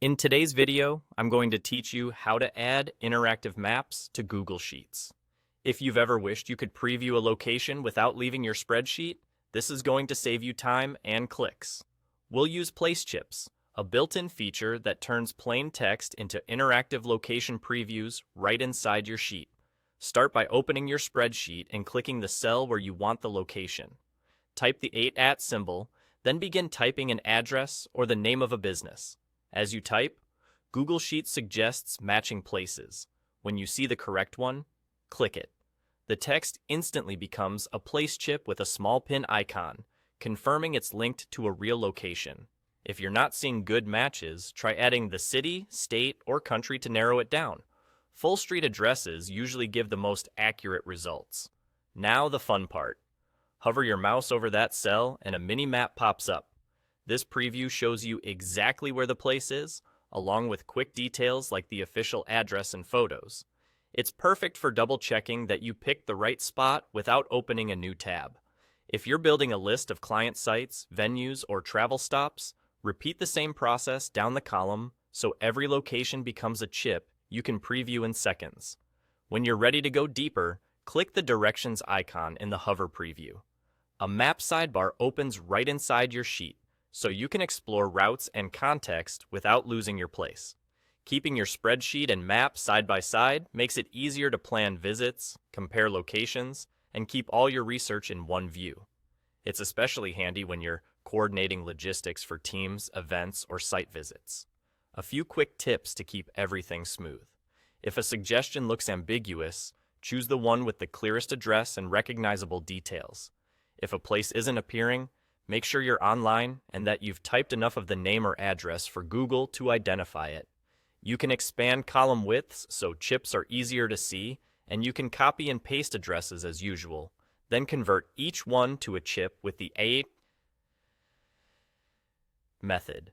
In today's video, I'm going to teach you how to add interactive maps to Google Sheets. If you've ever wished you could preview a location without leaving your spreadsheet, this is going to save you time and clicks. We'll use place chips, a built-in feature that turns plain text into interactive location previews right inside your sheet. Start by opening your spreadsheet and clicking the cell where you want the location. Type the 8 @ symbol, then begin typing an address or the name of a business. As you type, Google Sheets suggests matching places. When you see the correct one, click it. The text instantly becomes a place chip with a small pin icon, confirming it's linked to a real location. If you're not seeing good matches, try adding the city, state, or country to narrow it down. Full street addresses usually give the most accurate results. Now the fun part. Hover your mouse over that cell and a mini map pops up. This preview shows you exactly where the place is, along with quick details like the official address and photos. It's perfect for double-checking that you picked the right spot without opening a new tab. If you're building a list of client sites, venues, or travel stops, repeat the same process down the column so every location becomes a chip you can preview in seconds. When you're ready to go deeper, click the directions icon in the hover preview. A map sidebar opens right inside your sheet, so you can explore routes and context without losing your place. Keeping your spreadsheet and map side by side makes it easier to plan visits, compare locations, and keep all your research in one view. It's especially handy when you're coordinating logistics for teams, events, or site visits. A few quick tips to keep everything smooth. If a suggestion looks ambiguous, choose the one with the clearest address and recognizable details. If a place isn't appearing, make sure you're online and that you've typed enough of the name or address for Google to identify it. You can expand column widths so chips are easier to see, and you can copy and paste addresses as usual, then convert each one to a chip with the A method.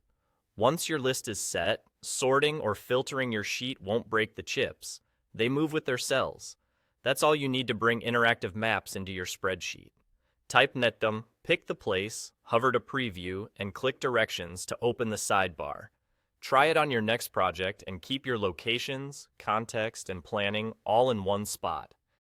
Once your list is set, sorting or filtering your sheet won't break the chips. They move with their cells. That's all you need to bring interactive maps into your spreadsheet. Type Netdom, pick the place, hover to preview, and click directions to open the sidebar. Try it on your next project and keep your locations, context, and planning all in one spot.